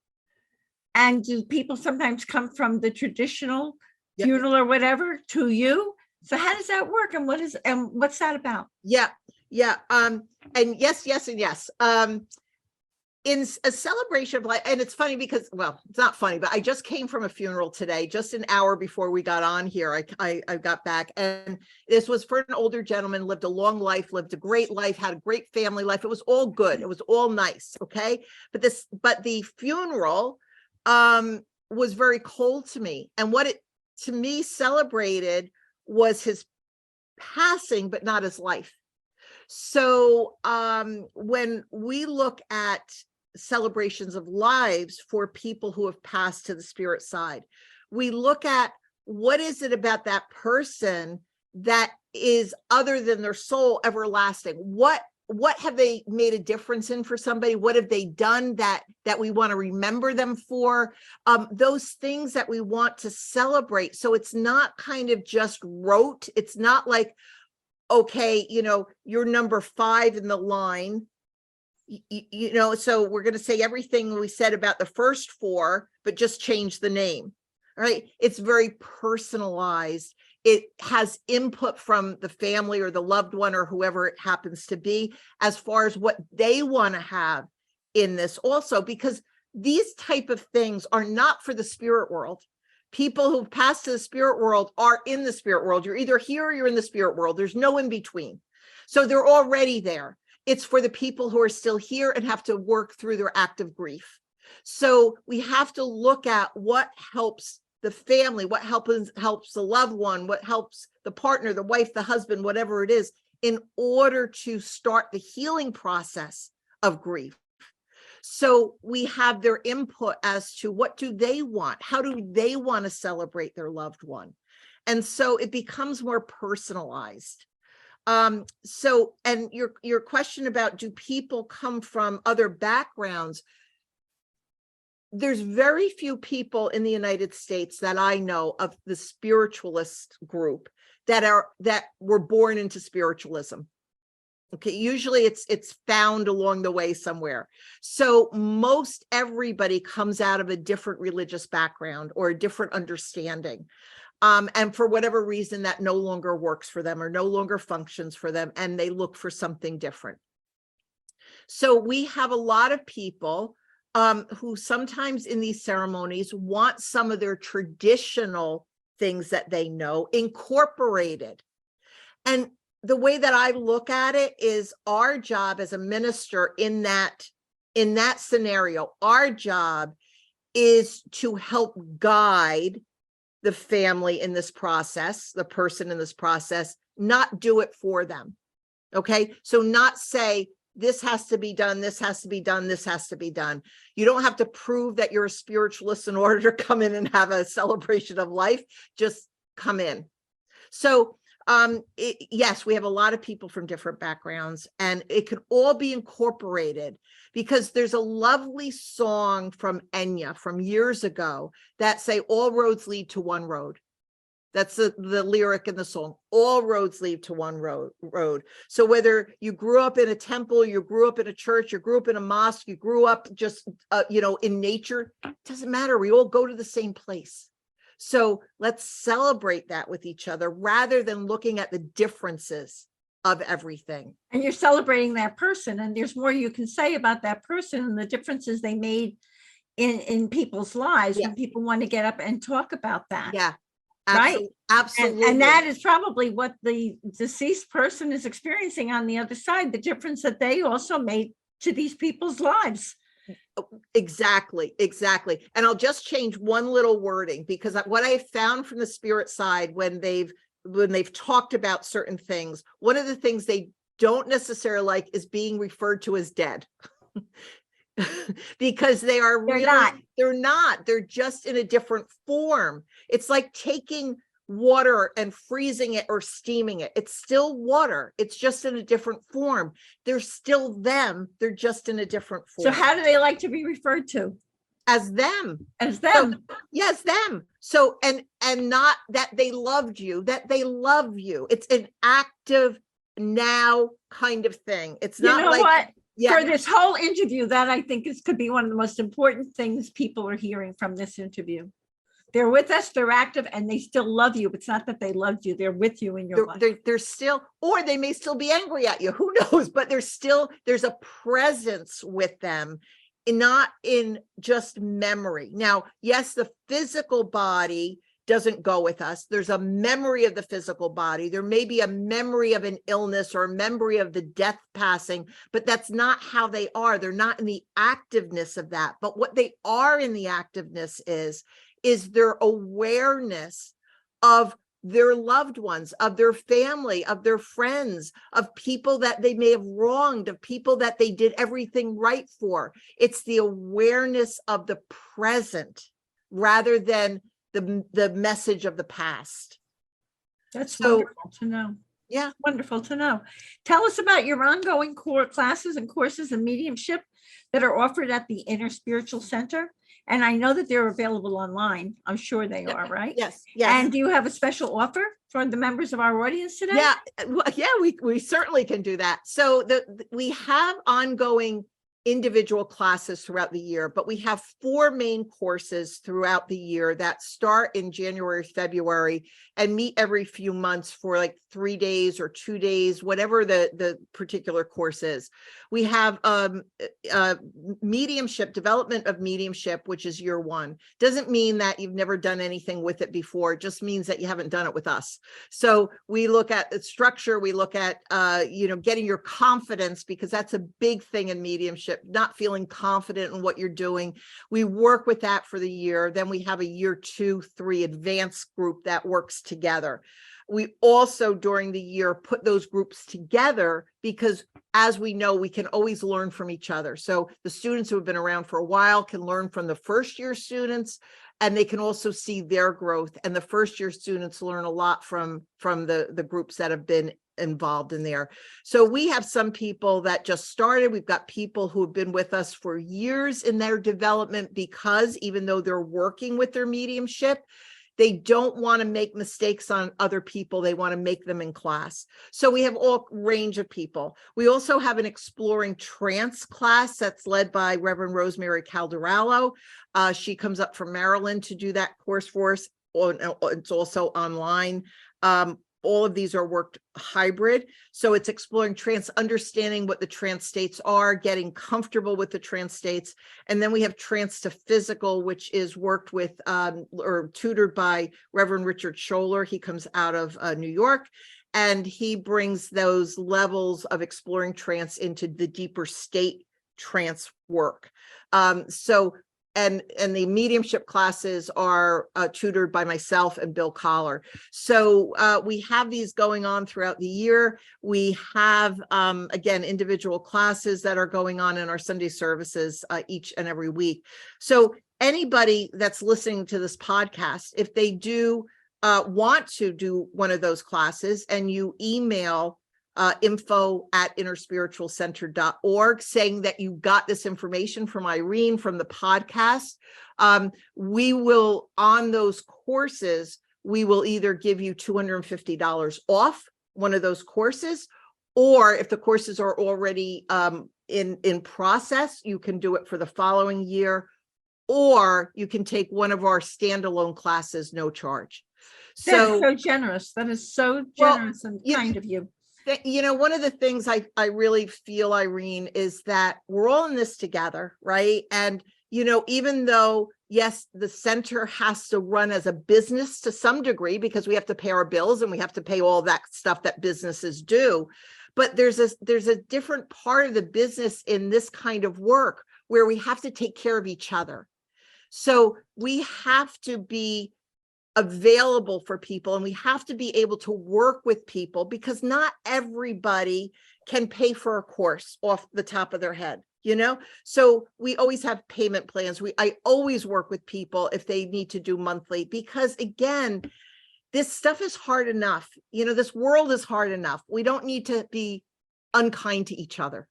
And do people sometimes come from the traditional funeral or whatever to you? So how does that work? And what's that about? Yeah. And yes. In a celebration of life, and it's funny because, well, it's not funny, but I just came from a funeral today, just an hour before we got on here. I got back, and this was for an older gentleman, lived a long life, lived a great life, had a great family life. It was all good. It was all nice. Okay. But the funeral was very cold to me. And what it to me celebrated was his passing, but not his life. So when we look at celebrations of lives for people who have passed to the spirit side, we look at what is it about that person that is other than their soul everlasting. What have they made a difference in for somebody? What have they done that we want to remember them for? Those things that we want to celebrate. So it's not kind of just rote. It's not like, okay, you're number 5 in the line, so we're going to say everything we said about the first 4, but just change the name. All right. It's very personalized. It has input from the family or the loved one or whoever it happens to be, as far as what they want to have in this also, because these type of things are not for the spirit world. People who pass to the spirit world are in the spirit world. You're either here or you're in the spirit world. There's no in between. So they're already there. It's for the people who are still here and have to work through their active grief. So we have to look at what helps the family, what helps the loved one, what helps the partner, the wife, the husband, whatever it is, in order to start the healing process of grief. So we have their input as to what do they want? How do they want to celebrate their loved one? And so it becomes more personalized. And your question about, do people come from other backgrounds? There's very few people in the United States that I know of the spiritualist group that were born into spiritualism. Okay, usually it's found along the way somewhere. So most everybody comes out of a different religious background or a different understanding. And for whatever reason, that no longer works for them or no longer functions for them, and they look for something different. So we have a lot of people who sometimes in these ceremonies want some of their traditional things that they know incorporated. And the way that I look at it is our job as a minister in that scenario, our job is to help guide the family in this process, the person in this process, not do it for them. Okay. So not say, this has to be done, this has to be done, this has to be done. You don't have to prove that you're a spiritualist in order to come in and have a celebration of life. Just come in. So yes, we have a lot of people from different backgrounds, and it can all be incorporated, because there's a lovely song from Enya from years ago that say all roads lead to one road. That's the lyric in the song. All roads lead to one road. So whether you grew up in a temple, you grew up in a church, you grew up in a mosque, you grew up just in nature, it doesn't matter. We all go to the same place. So let's celebrate that with each other rather than looking at the differences of everything. And you're celebrating that person, and there's more you can say about that person and the differences they made in people's lives when people want to get up and talk about that. Yeah, right. Absolutely. And that is probably what the deceased person is experiencing on the other side, the difference that they also made to these people's lives. Exactly. And I'll just change one little wording, because what I found from the spirit side when they've talked about certain things, one of the things they don't necessarily like is being referred to as dead. Because they're not, they're just in a different form. It's like taking water and freezing it or steaming it. It's still water. It's just in a different form. They're still them. They're just in a different form. So how do they like to be referred to? As them. As them. So, yes, them. So, and not that they loved you, that they love you. It's an active now kind of thing. It's not like, what? Yeah. For this whole interview, that I think could be one of the most important things people are hearing from this interview. They're with us, they're active, and they still love you. It's not that they loved you, they're with you in your life. They're still, or they may still be angry at you, who knows, but there's a presence with them, and not in just memory. Now, yes, the physical body doesn't go with us. There's a memory of the physical body. There may be a memory of an illness or a memory of the death passing, but that's not how they are. They're not in the activeness of that. But what they are in the activeness is their awareness of their loved ones, of their family, of their friends, of people that they may have wronged, of people that they did everything right for. It's the awareness of the present rather than the message of the past. That's wonderful to know. Yeah. Wonderful to know. Tell us about your ongoing core classes and courses in mediumship that are offered at the Inner Spiritual Center. And I know that they're available online. I'm sure they are, right? Yes. Yes. And do you have a special offer for the members of our audience today? Yeah. Well, yeah, we certainly can do that. So we have ongoing individual classes throughout the year, but we have 4 main courses throughout the year that start in January, February, and meet every few months for like 3 days or 2 days, whatever the particular course is. We have mediumship, development of mediumship, which is year 1. Doesn't mean that you've never done anything with it before. It just means that you haven't done it with us. So we look at the structure, we look at getting your confidence, because that's a big thing in mediumship, not feeling confident in what you're doing. We work with that for the year. Then we have a year 2, 3 advanced group that works together. We also, during the year, put those groups together because, as we know, we can always learn from each other. So the students who have been around for a while can learn from the first year students, and they can also see their growth. And the first year students learn a lot from the groups that have been involved in there. So we have some people that just started. We've got people who have been with us for years in their development, because even though they're working with their mediumship, they don't want to make mistakes on other people. They want to make them in class. So we have all range of people. We also have an exploring trance class that's led by Reverend Rosemary Calderallo. She comes up from Maryland to do that course for us. It's also online. All of these are worked hybrid. So it's exploring trance, understanding what the trance states are, getting comfortable with the trance states. And then we have trance to physical, which is worked with or tutored by Reverend Richard Scholler. He comes out of New York, and he brings those levels of exploring trance into the deeper state trance work. And the mediumship classes are tutored by myself and Bill Collar. So we have these going on throughout the year. We have, again, individual classes that are going on in our Sunday services each and every week. So anybody that's listening to this podcast, if they do want to do one of those classes, and you email info@innerspiritualcenter.org saying that you got this information from Irene from the podcast, we will, on those courses, we will either give you $250 off one of those courses, or if the courses are already in process, you can do it for the following year, or you can take one of our standalone classes, no charge. That is so generous. That is so generous and kind of you. One of the things I really feel, Irene, is that we're all in this together, right? And, even though, yes, the center has to run as a business to some degree, because we have to pay our bills and we have to pay all that stuff that businesses do. But there's a different part of the business in this kind of work where we have to take care of each other. So we have to be available for people, and we have to be able to work with people, because not everybody can pay for a course off the top of their head, so we always have payment plans. I always work with people if they need to do monthly, because again, this stuff is hard enough. This world is hard enough. We don't need to be unkind to each other.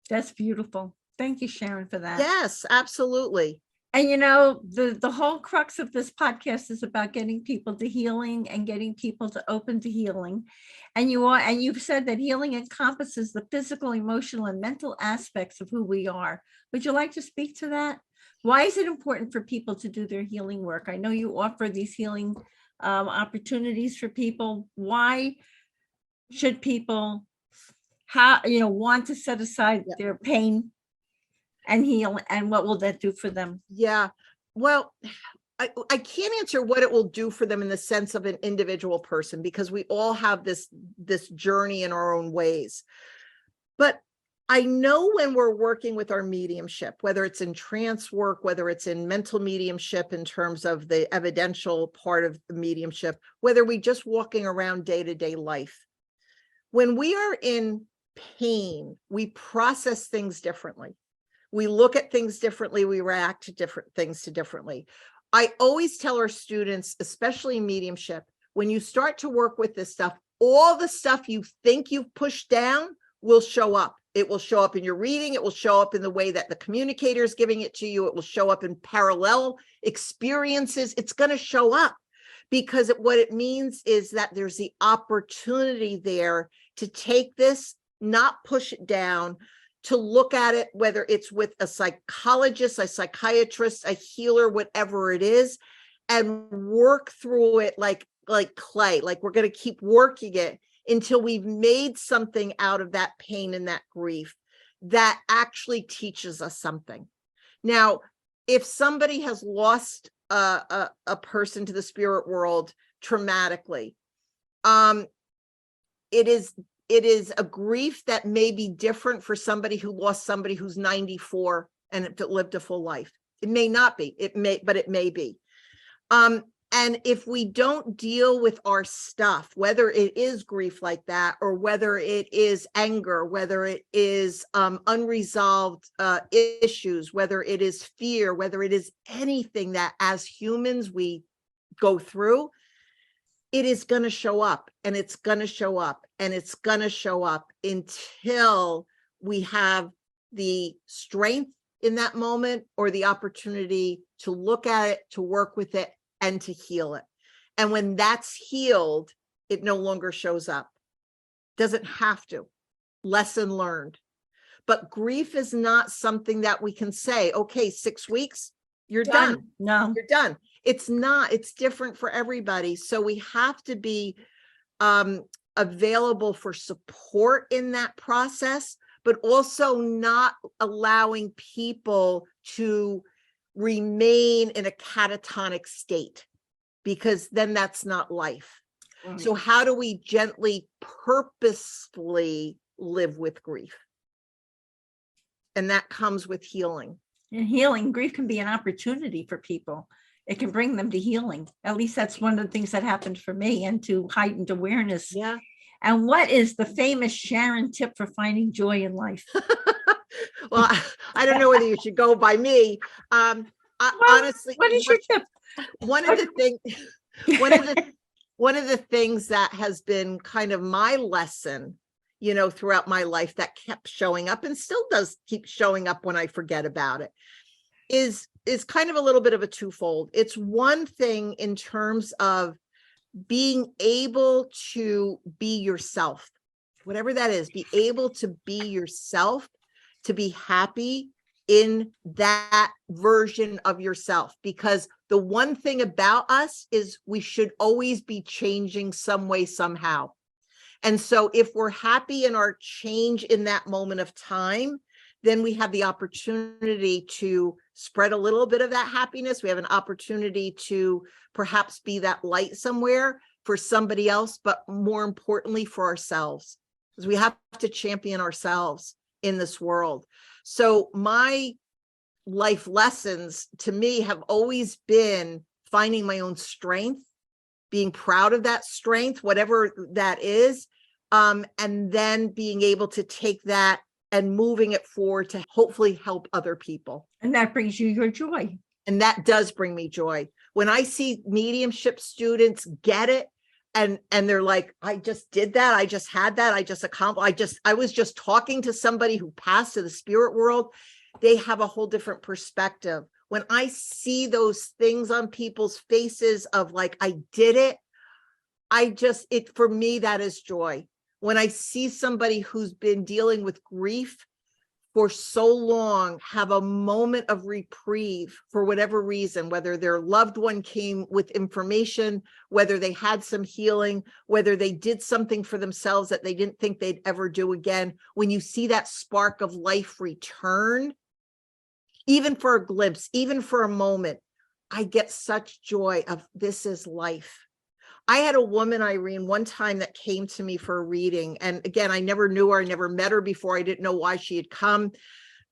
That's beautiful. Thank you, Sharon, for that. Yes, absolutely. And the whole crux of this podcast is about getting people to healing and getting people to open to healing. And you've said that healing encompasses the physical, emotional, and mental aspects of who we are. Would you like to speak to that? Why is it important for people to do their healing work? I know you offer these healing opportunities for people. Why should people want to set aside their pain and heal, and what will that do for them? Yeah, well, I can't answer what it will do for them in the sense of an individual person, because we all have this journey in our own ways. But I know when we're working with our mediumship, whether it's in trance work, whether it's in mental mediumship in terms of the evidential part of the mediumship, whether we just walking around day-to-day life, when we are in pain, we process things differently. We look at things differently. We react to different things differently. I always tell our students, especially in mediumship, when you start to work with this stuff, all the stuff you think you've pushed down will show up. It will show up in your reading. It will show up in the way that the communicator is giving it to you. It will show up in parallel experiences. It's going to show up, because what it means is that there's the opportunity there to take this, not push it down, to look at it, whether it's with a psychologist, a psychiatrist, a healer, whatever it is, and work through it like clay. Like we're going to keep working it until we've made something out of that pain and that grief that actually teaches us something. Now, if somebody has lost a person to the spirit world traumatically, it is a grief that may be different for somebody who lost somebody who's 94 and lived a full life. It may not be, but it may be. And if we don't deal with our stuff, whether it is grief like that, or whether it is anger, whether it is unresolved issues, whether it is fear, whether it is anything that as humans we go through, it is going to show up, and it's going to show up, and it's going to show up until we have the strength in that moment or the opportunity to look at it, to work with it, and to heal it. And when that's healed, it no longer shows up. Doesn't have to. Lesson learned. But grief is not something that we can say, okay, 6 weeks, you're done. No, you're done. It's not. It's different for everybody. So we have to be available for support in that process, but also not allowing people to remain in a catatonic state, because then that's not life. Right. So how do we gently, purposefully live with grief? And that comes with healing. And healing, grief can be an opportunity for people. It can bring them to healing. At least that's one of the things that happened for me, and to heightened awareness. Yeah. And what is the famous Sharon tip for finding joy in life? Well, I don't know whether you should go by me. Honestly, what is your tip? One of the things that has been kind of my lesson, throughout my life, that kept showing up and still does keep showing up when I forget about it, is kind of a little bit of a twofold. It's one thing in terms of being able to be yourself, whatever that is, be able to be yourself, to be happy in that version of yourself. Because the one thing about us is we should always be changing some way, somehow. And so if we're happy in our change in that moment of time, then we have the opportunity to spread a little bit of that happiness. We have an opportunity to perhaps be that light somewhere for somebody else, but more importantly for ourselves, because we have to champion ourselves in this world. So my life lessons to me have always been finding my own strength, being proud of that strength, whatever that is, and then being able to take that and moving it forward to hopefully help other people. And that brings you your joy. And that does bring me joy. When I see mediumship students get it, and they're like, I just did that, I just had that, I just accomplished, I was just talking to somebody who passed to the spirit world, they have a whole different perspective. When I see those things on people's faces of like, I did it, for me, that is joy. When I see somebody who's been dealing with grief for so long have a moment of reprieve for whatever reason, whether their loved one came with information, whether they had some healing, whether they did something for themselves that they didn't think they'd ever do again. When you see that spark of life return, even for a glimpse, even for a moment, I get such joy of this is life. I had a woman, Irene, one time that came to me for a reading. And again, I never knew her, I never met her before. I didn't know why she had come,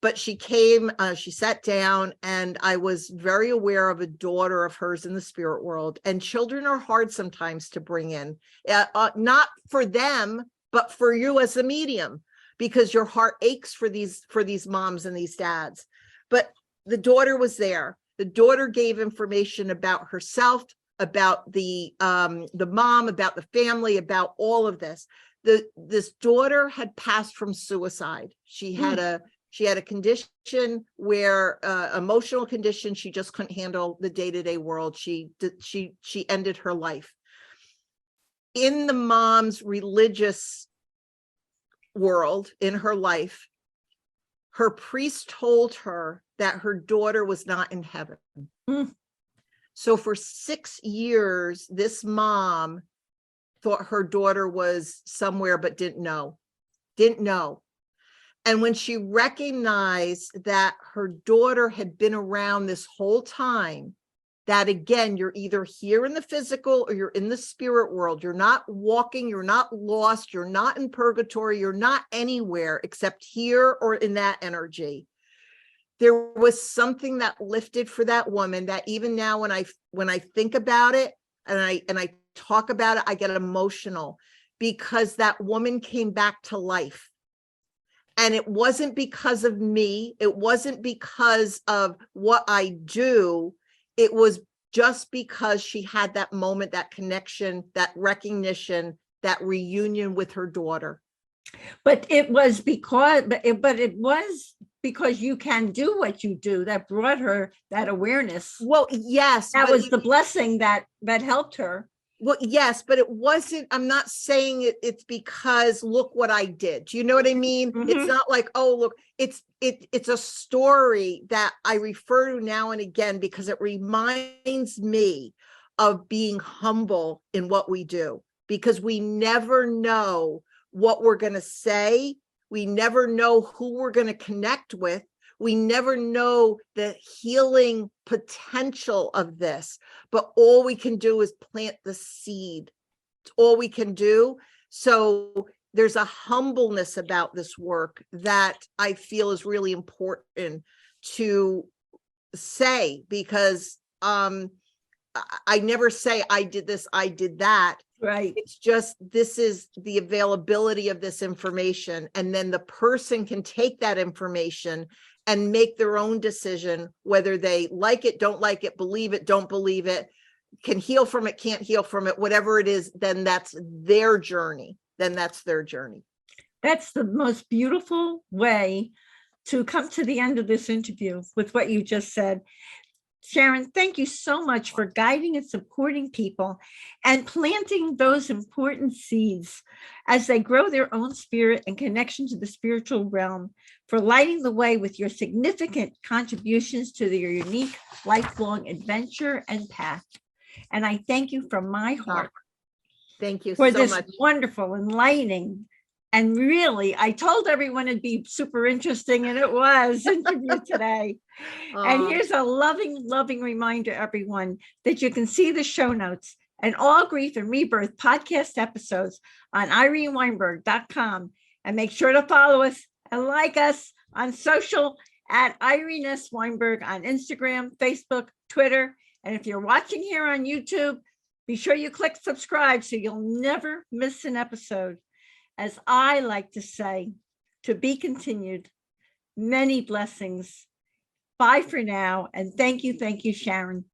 but she came, she sat down, and I was very aware of a daughter of hers in the spirit world. And children are hard sometimes to bring in, not for them, but for you as a medium, because your heart aches for these moms and these dads. But the daughter was there. The daughter gave information about herself, about the mom, about the family, about all of this. This daughter had passed from suicide. She had a condition where emotional condition, she just couldn't handle the day-to-day world. She ended her life. In the mom's religious world, in her life, her priest told her that her daughter was not in heaven. So for 6 years, this mom thought her daughter was somewhere, but didn't know. And when she recognized that her daughter had been around this whole time, that again, you're either here in the physical or you're in the spirit world. You're not walking, you're not lost, you're not in purgatory, you're not anywhere except here or in that energy. There was something that lifted for that woman that even now when I think about it and I talk about it, I get emotional, because that woman came back to life. And it wasn't because of me. It wasn't because of what I do. It was just because she had that moment, that connection, that recognition, that reunion with her daughter. But it was because you can do what you do that brought her that awareness. Well, yes. That was the blessing that helped her. Well, yes, but it wasn't, I'm not saying it's because look what I did. Do you know what I mean? Mm-hmm. It's not like, oh, look, it's a story that I refer to now and again because it reminds me of being humble in what we do, because we never know what we're going to say. We never know who we're going to connect with. We never know the healing potential of this, but all we can do is plant the seed. It's all we can do. So there's a humbleness about this work that I feel is really important to say, because I never say I did this, I did that. Right. It's just, this is the availability of this information. And then the person can take that information and make their own decision, whether they like it, don't like it, believe it, don't believe it, can heal from it, can't heal from it, whatever it is, then that's their journey. That's the most beautiful way to come to the end of this interview with what you just said. Sharon, thank you so much for guiding and supporting people and planting those important seeds as they grow their own spirit and connection to the spiritual realm, for lighting the way with your significant contributions to their unique lifelong adventure and path. And I thank you from my heart. Thank you for so this much. Wonderful, enlightening, and really, I told everyone it'd be super interesting, and it was interview today. And here's a loving reminder, everyone, that you can see the show notes and all Grief and Rebirth podcast episodes on ireneweinberg.com. And make sure to follow us and like us on social at Irene S. Weinberg on Instagram, Facebook, Twitter. And if you're watching here on YouTube, be sure you click subscribe so you'll never miss an episode. As I like to say, to be continued. Many blessings. Bye for now. And thank you, Sharon.